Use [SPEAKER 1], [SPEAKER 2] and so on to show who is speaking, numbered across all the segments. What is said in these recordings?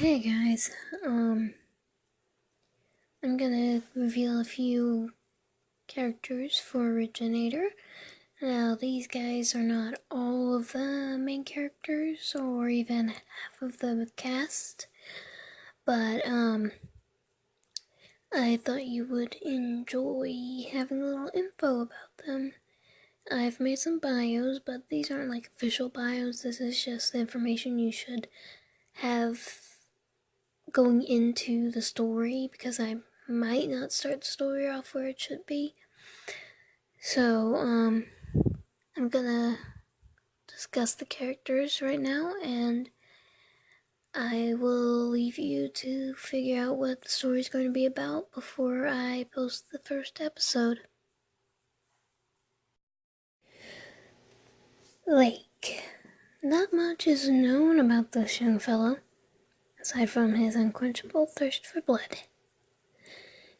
[SPEAKER 1] Hey guys, I'm gonna reveal a few characters for Originator. Now, these guys are not all of the main characters or even half of the cast, but, I thought you would enjoy having a little info about them. I've made some bios, but these aren't like official bios. This is just the information you should have going into the story because I might not start the story off where it should be. So, I'm gonna discuss the characters right now, and I will leave you to figure out what the story is going to be about before I post the first episode. Lake. Not much is known about this young fellow, aside from his unquenchable thirst for blood.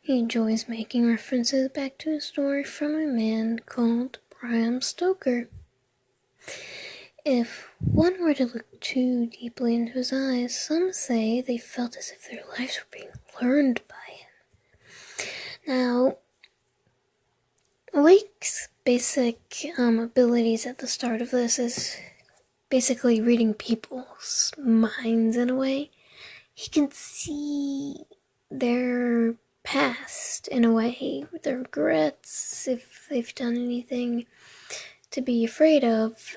[SPEAKER 1] He enjoys making references back to a story from a man called Bram Stoker. If one were to look too deeply into his eyes, some say they felt as if their lives were being learned by him. Now, Lake's basic abilities at the start of this is basically reading people's minds in a way. He can see their past in a way, their regrets, if they've done anything to be afraid of.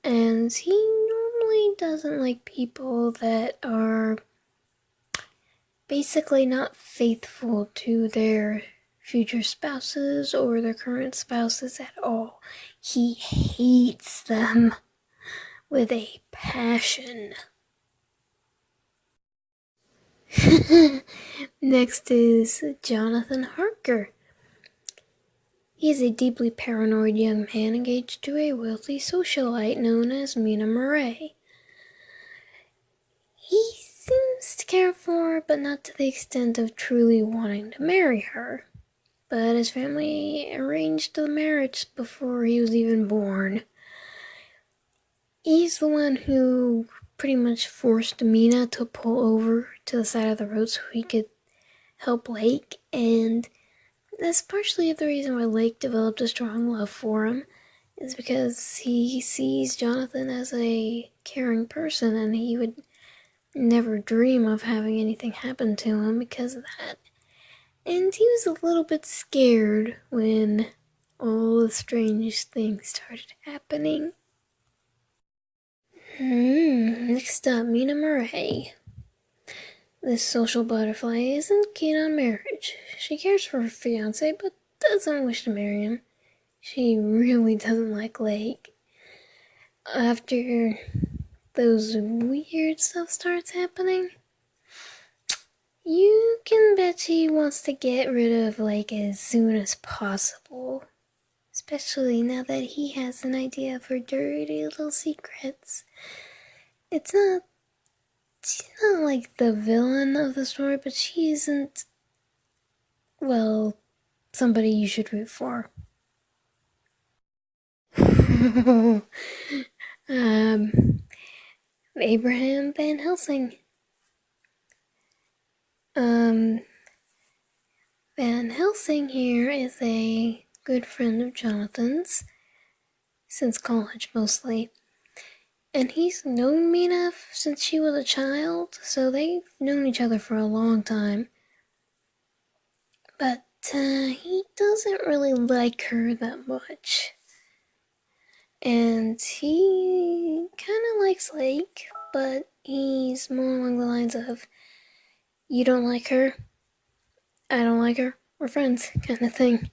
[SPEAKER 1] And he normally doesn't like people that are basically not faithful to their future spouses or their current spouses at all. He hates them with a passion. Next is Jonathan Harker. He is a deeply paranoid young man engaged to a wealthy socialite known as Mina. He seems to care for her, but not to the extent of truly wanting to marry her. But his family arranged the marriage before he was even born. He's the one who pretty much forced Mina to pull over to the side of the road so he could help Lake, and that's partially the reason why Lake developed a strong love for him, is because he sees Jonathan as a caring person, and he would never dream of having anything happen to him because of that. And he was a little bit scared when all the strange things started happening. Next up, Mina. This social butterfly isn't keen on marriage. She cares for her fiancé, but doesn't wish to marry him. She really doesn't like Lake. After those weird stuff starts happening, you can bet she wants to get rid of Lake as soon as possible. Especially now that he has an idea of her dirty little secrets. She's not like the villain of the story, but she isn't, well, somebody you should root for. Abraham Van Helsing. Van Helsing here is a good friend of Jonathan's, since college mostly. And he's known Mina since she was a child, so they've known each other for a long time. But he doesn't really like her that much. And he kind of likes Lake, but he's more along the lines of, you don't like her, I don't like her, we're friends, kind of thing.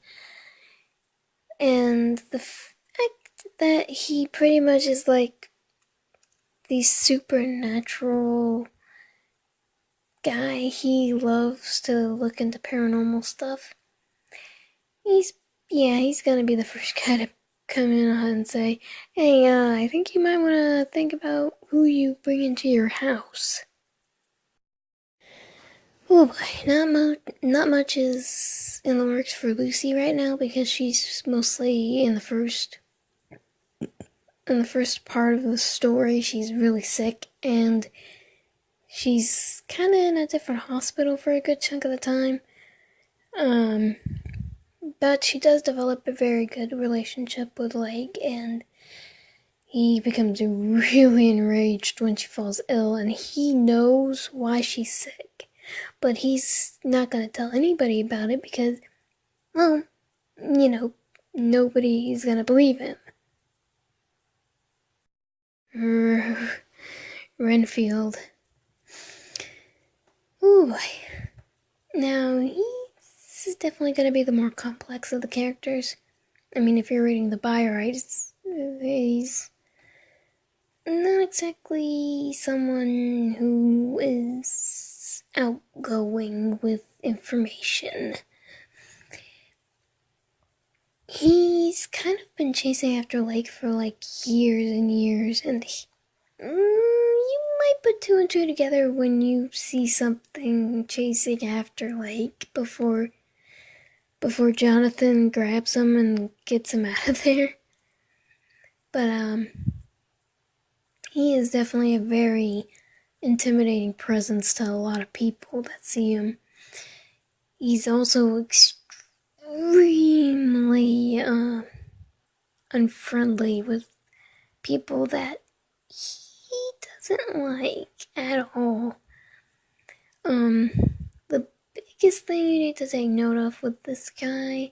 [SPEAKER 1] And the fact that he pretty much is like the supernatural guy, he loves to look into paranormal stuff. He's gonna be the first guy to come in and say, hey, I think you might want to think about who you bring into your house. Oh boy, not much is in the works for Lucy right now because she's mostly in the first part of the story. She's really sick, and She's kind of in a different hospital for a good chunk of the time. Um, but she does develop a very good relationship with Lake, and he becomes really enraged when she falls ill, and he knows why she's sick. But he's not going to tell anybody about it because, well, nobody's going to believe him. Renfield. Ooh. Now, he's definitely going to be the more complex of the characters. I mean, if you're reading the bio, right, he's not exactly someone who is outgoing with information. He's kind of been chasing after Lake for like years and years, and you might put two and two together when you see something chasing after Lake before Jonathan grabs him and gets him out of there. But he is definitely a very intimidating presence to a lot of people that see him. He's also extremely unfriendly with people that he doesn't like at all. The biggest thing you need to take note of with this guy,